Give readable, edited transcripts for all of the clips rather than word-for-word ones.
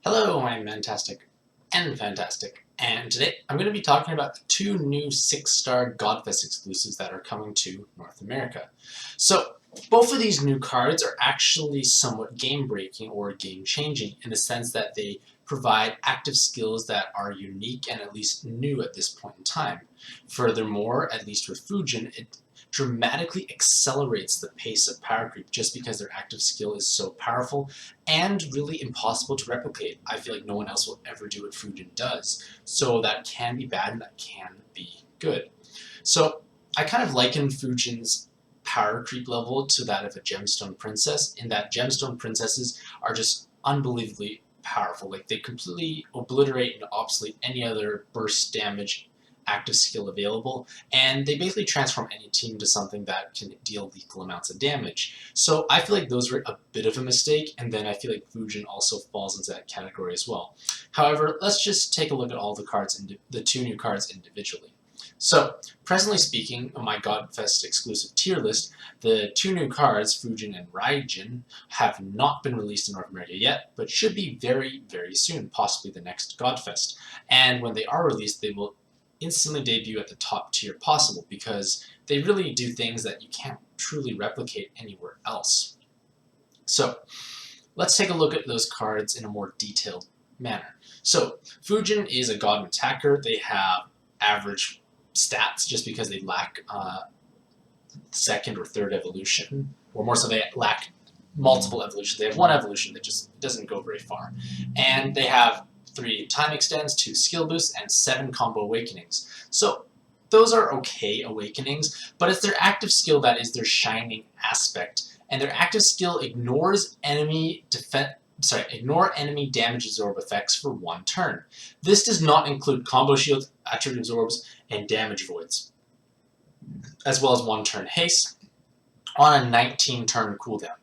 Hello, I'm Mantastic and Fantastic, and today I'm going to be talking about the two new 6-star Godfest exclusives that are coming to North America. So, both of these new cards are actually somewhat game-breaking or game-changing in the sense that they provide active skills that are unique and at least new at this point in time. Furthermore, at least with Fujin, it dramatically accelerates the pace of power creep just because their active skill is so powerful and really impossible to replicate. I feel like no one else will ever do what Fujin does. So that can be bad and that can be good. So I kind of liken Fujin's power creep level to that of a gemstone princess, in that gemstone princesses are just unbelievably powerful. Like, they completely obliterate and obsolete any other burst damage active skill available, and they basically transform any team into something that can deal lethal amounts of damage. So I feel like those were a bit of a mistake, and then I feel like Fujin also falls into that category as well. However, let's just take a look at all the cards, the two new cards individually. So, presently speaking, on my Godfest exclusive tier list, the two new cards, Fujin and Raijin, have not been released in North America yet, but should be very, very soon, possibly the next Godfest. And when they are released, they will instantly debut at the top tier possible, because they really do things that you can't truly replicate anywhere else. So, let's take a look at those cards in a more detailed manner. So, Fujin is a god attacker. They have average stats just because they lack second or third evolution, or more so they lack multiple evolutions. They have one evolution that just doesn't go very far. And they have 3 time extends, 2 skill boosts, and 7 combo awakenings. So those are okay awakenings, but it's their active skill that is their shining aspect. And their active skill ignores enemy damage absorb effects for 1 turn. This does not include combo shields, attribute absorbs, and damage voids, as well as 1 turn haste on a 19 turn cooldown.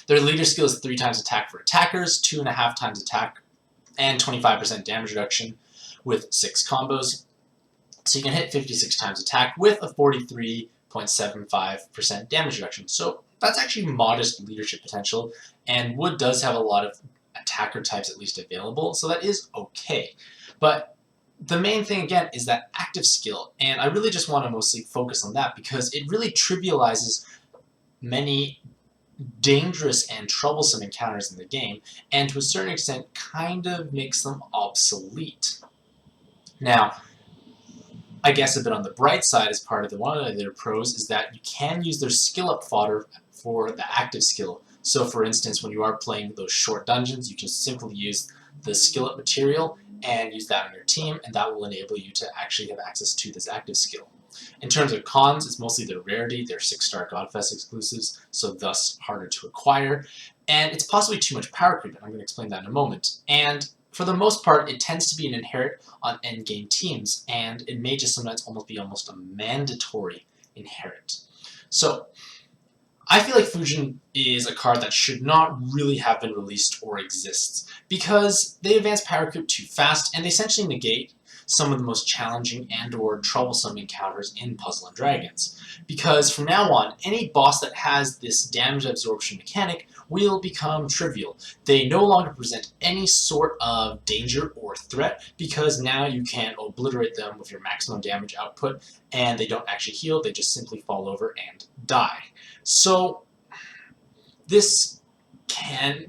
Their leader skill is 3 times attack for attackers, 2.5 times attack, and 25% damage reduction with 6 combos. So you can hit 56 times attack with a 43.75% damage reduction. So that's actually modest leadership potential, and Wood does have a lot of attacker types at least available, so that is okay. But the main thing, again, is that active skill, and I really just want to mostly focus on that because it really trivializes many dangerous and troublesome encounters in the game, and to a certain extent kind of makes them obsolete. Now, I guess a bit on the bright side, as part of one of their pros, is that you can use their skill up fodder for the active skill. So for instance, when you are playing those short dungeons, you can simply use the skill up material and use that on your team, and that will enable you to actually have access to this active skill. In terms of cons, it's mostly their rarity. They're 6-star Godfest exclusives, so thus harder to acquire. And it's possibly too much power creep, and I'm going to explain that in a moment. And for the most part, it tends to be an inherit on endgame teams, and it may just sometimes be almost a mandatory inherit. So, I feel like Fujin is a card that should not really have been released or exists, because they advance power creep too fast, and they essentially negate some of the most challenging and or troublesome encounters in Puzzle & Dragons. Because from now on, any boss that has this damage absorption mechanic will become trivial. They no longer present any sort of danger or threat, because now you can obliterate them with your maximum damage output, and they don't actually heal, they just simply fall over and die. So this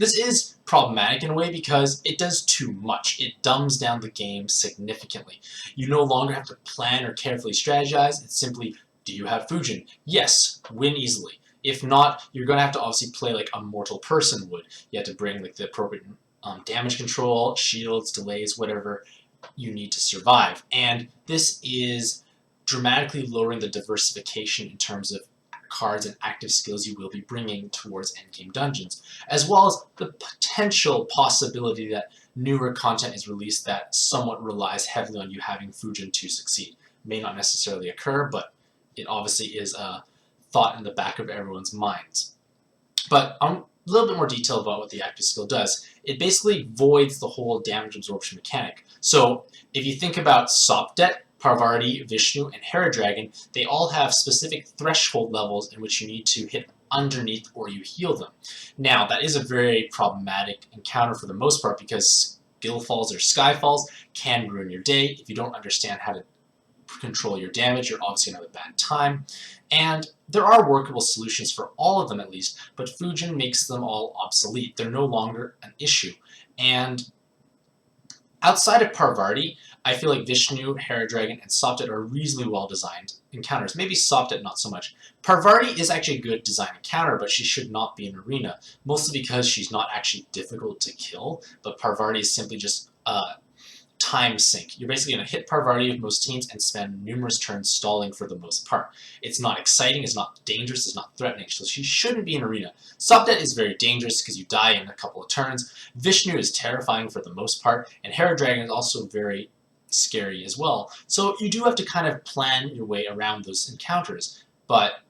is problematic in a way because it does too much. It dumbs down the game significantly. You no longer have to plan or carefully strategize. It's simply, do you have Fujin? Yes, win easily. If not, you're going to have to obviously play like a mortal person would. You have to bring like the appropriate damage control, shields, delays, whatever you need to survive. And this is dramatically lowering the diversification in terms of cards and active skills you will be bringing towards endgame dungeons, as well as the potential possibility that newer content is released that somewhat relies heavily on you having Fujin to succeed. May not necessarily occur, but it obviously is a thought in the back of everyone's minds. But a little bit more detail about what the active skill does. It basically voids the whole damage absorption mechanic. So if you think about Sopdet, Parvati, Vishnu, and Hera Dragon, they all have specific threshold levels in which you need to hit underneath or you heal them. Now, that is a very problematic encounter for the most part because skill falls or sky falls can ruin your day. If you don't understand how to control your damage, you're obviously going to have a bad time. And there are workable solutions for all of them at least, but Fujin makes them all obsolete. They're no longer an issue. And outside of Parvati, I feel like Vishnu, Hera Dragon, and Sopdet are reasonably well designed encounters. Maybe Sopdet not so much. Parvati is actually a good design encounter, but she should not be in arena, mostly because she's not actually difficult to kill, but Parvati is simply just time sink. You're basically going to hit Parvati with most teams and spend numerous turns stalling for the most part. It's not exciting, it's not dangerous, it's not threatening, so she shouldn't be in arena. Sopdet is very dangerous because you die in a couple of turns. Vishnu is terrifying for the most part, and Hera Dragon is also very scary as well. So you do have to kind of plan your way around those encounters, but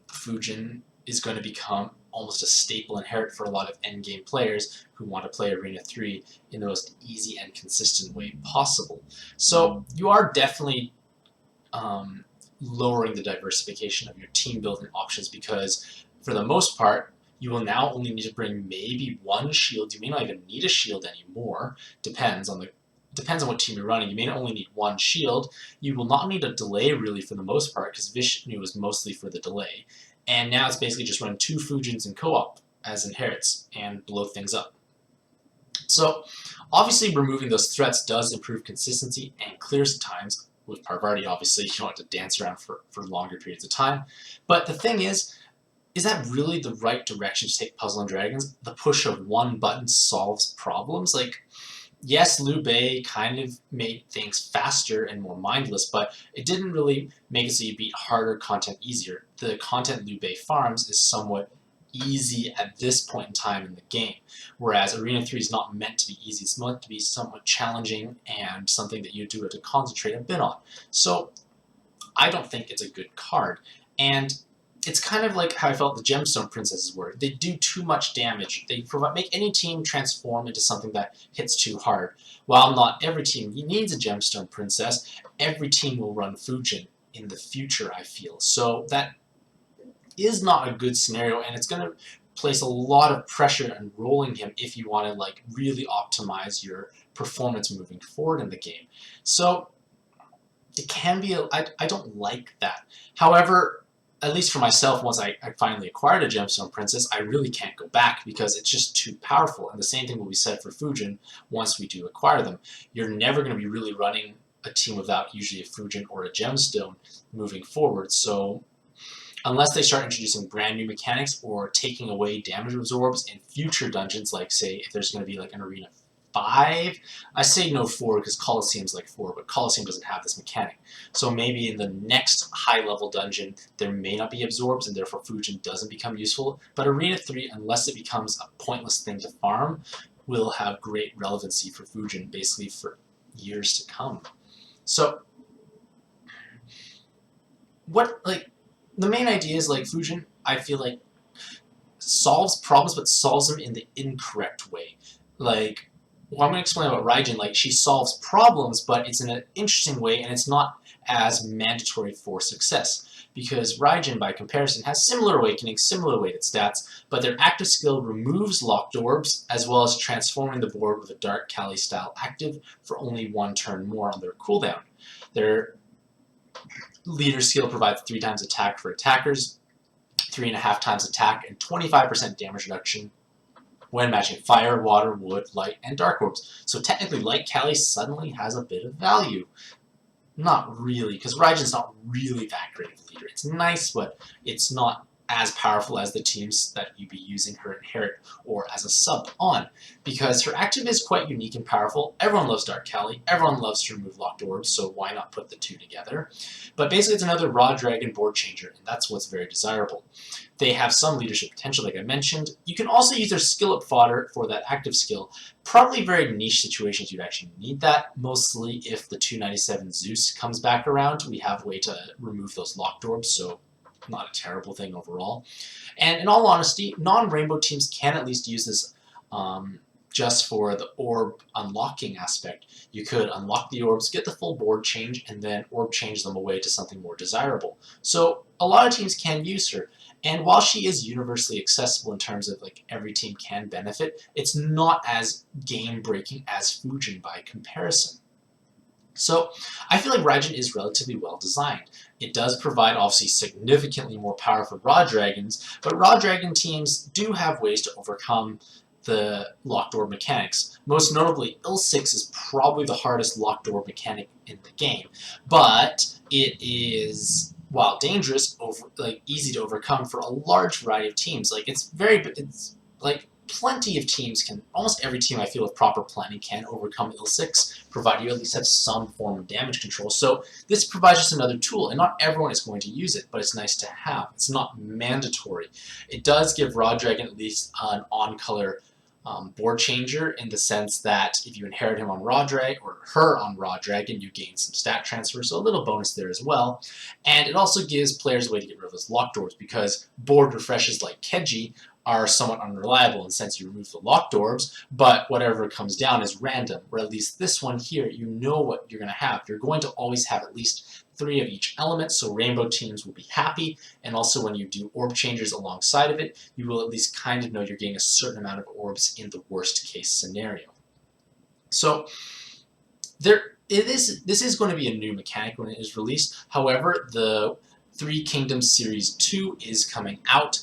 Fujin is going to become almost a staple inherent for a lot of endgame players who want to play Arena 3 in the most easy and consistent way possible. So you are definitely lowering the diversification of your team building options because for the most part, you will now only need to bring maybe one shield. You may not even need a shield anymore. Depends on what team you're running. You may only need one shield. You will not need a delay really for the most part because Vishnu is mostly for the delay. And now it's basically just run 2 Fujins in co-op as inherits and blow things up. So obviously removing those threats does improve consistency and clears times. With Parvati, obviously, you don't have to dance around for longer periods of time. But the thing is that really the right direction to take Puzzle and Dragons? The push of one button solves problems? Like, yes, Liu Bei kind of made things faster and more mindless, but it didn't really make it so you beat harder content easier. The content Liu Bei farms is somewhat easy at this point in time in the game, whereas Arena 3 is not meant to be easy. It's meant to be somewhat challenging and something that you do have to concentrate a bit on. So I don't think it's a good card. And it's kind of like how I felt the Gemstone Princesses were. They do too much damage. They make any team transform into something that hits too hard. While not every team needs a Gemstone Princess, every team will run Fujin in the future, I feel. So that is not a good scenario, and it's going to place a lot of pressure on rolling him if you want to like really optimize your performance moving forward in the game. So it can be, I don't like that. However, at least for myself, once I finally acquired a Gemstone Princess, I really can't go back because it's just too powerful. And the same thing will be said for Fujin once we do acquire them. You're never going to be really running a team without usually a Fujin or a Gemstone moving forward. So unless they start introducing brand new mechanics or taking away damage absorbs in future dungeons, like say if there's going to be like an Arena 5, I say no 4 because Colosseum's like 4, but Colosseum doesn't have this mechanic. So maybe in the next high level dungeon there may not be absorbs and therefore Fujin doesn't become useful, but Arena 3, unless it becomes a pointless thing to farm, will have great relevancy for Fujin basically for years to come. So what, like, the main idea is like Fujin, I feel like, solves problems, but solves them in the incorrect way. Like, well, I'm going to explain about Raijin. Like, she solves problems, but it's in an interesting way, and it's not as mandatory for success. Because Raijin, by comparison, has similar awakening, similar weighted stats, but their active skill removes locked orbs, as well as transforming the board with a Dark Kali style active for only 1 turn more on their cooldown. Their leader skill provides 3 times attack for attackers, 3.5 times attack, and 25% damage reduction when matching fire, water, wood, light, and dark orbs. So technically, Light Kali suddenly has a bit of value. Not really, because Raijin's not really that great of a leader. It's nice, but it's not as powerful as the teams that you'd be using her inherit or as a sub on, because her active is quite unique and powerful. Everyone loves Dark Kali, everyone loves to remove locked orbs, so why not put the 2 together? But basically it's another raw dragon board changer, and that's what's very desirable. They have some leadership potential, like I mentioned. You can also use their skill up fodder for that active skill. Probably very niche situations you'd actually need that, mostly if the 297 Zeus comes back around. We have a way to remove those locked orbs, so not a terrible thing overall. And in all honesty, non-rainbow teams can at least use this just for the orb unlocking aspect. You could unlock the orbs, get the full board change, and then orb change them away to something more desirable. So a lot of teams can use her. And while she is universally accessible in terms of like every team can benefit, it's not as game-breaking as Fujin by comparison. So I feel like Raijin is relatively well designed. It does provide obviously significantly more powerful Raw Dragons, but Raw Dragon teams do have ways to overcome the locked door mechanics. Most notably, Il-6 is probably the hardest locked door mechanic in the game, but it is, while dangerous, easy to overcome for a large variety of teams. It's like plenty of teams can, almost every team I feel with proper planning can overcome Il-6, provided you at least have some form of damage control. So this provides just another tool, and not everyone is going to use it, but it's nice to have. It's not mandatory. It does give Raw Dragon at least an on-color board changer, in the sense that if you inherit him on Raw Dragon, or her on Raw Dragon, you gain some stat transfer, so a little bonus there as well. And it also gives players a way to get rid of those locked doors, because board refreshes like Keji are somewhat unreliable in the sense you remove the locked orbs, but whatever comes down is random, where at least this one here, you know what you're going to have. You're going to always have at least 3 of each element, so rainbow teams will be happy, and also when you do orb changers alongside of it, you will at least kind of know you're getting a certain amount of orbs in the worst case scenario. So this is going to be a new mechanic when it is released. However, the Three Kingdoms Series 2 is coming out,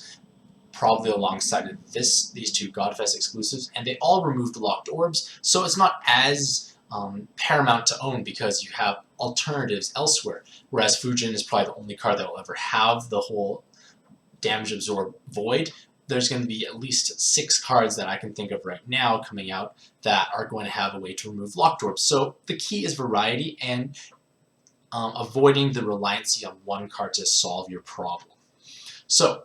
probably alongside of these 2 Godfest exclusives, and they all removed locked orbs, so it's not as paramount to own because you have alternatives elsewhere, whereas Fujin is probably the only card that will ever have the whole damage absorb void. There's going to be at least 6 cards that I can think of right now coming out that are going to have a way to remove locked orbs. So the key is variety and avoiding the reliance on one card to solve your problem. So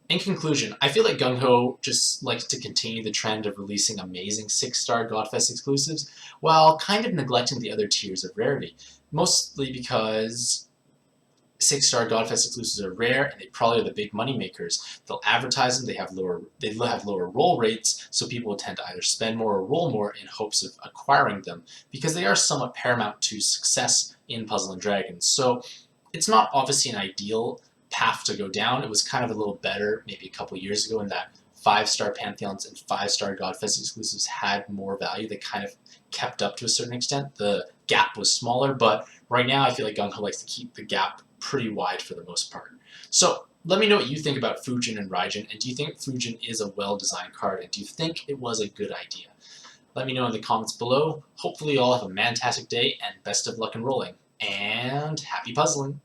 in conclusion, I feel like Gung Ho just likes to continue the trend of releasing amazing 6-star Godfest exclusives while kind of neglecting the other tiers of rarity, mostly because 6-star Godfest exclusives are rare and they probably are the big money makers. They'll advertise them, they have lower roll rates, so people will tend to either spend more or roll more in hopes of acquiring them, because they are somewhat paramount to success in Puzzle and Dragons. So it's not obviously an ideal path to go down. It was kind of a little better maybe a couple years ago in that 5-star Pantheons and 5-star Godfest exclusives had more value. They kind of kept up to a certain extent. The gap was smaller, but right now I feel like Gung Ho likes to keep the gap pretty wide for the most part. So let me know what you think about Fujin and Raijin, and do you think Fujin is a well-designed card, and do you think it was a good idea? Let me know in the comments below. Hopefully you all have a mantastic day, and best of luck in rolling, and happy puzzling!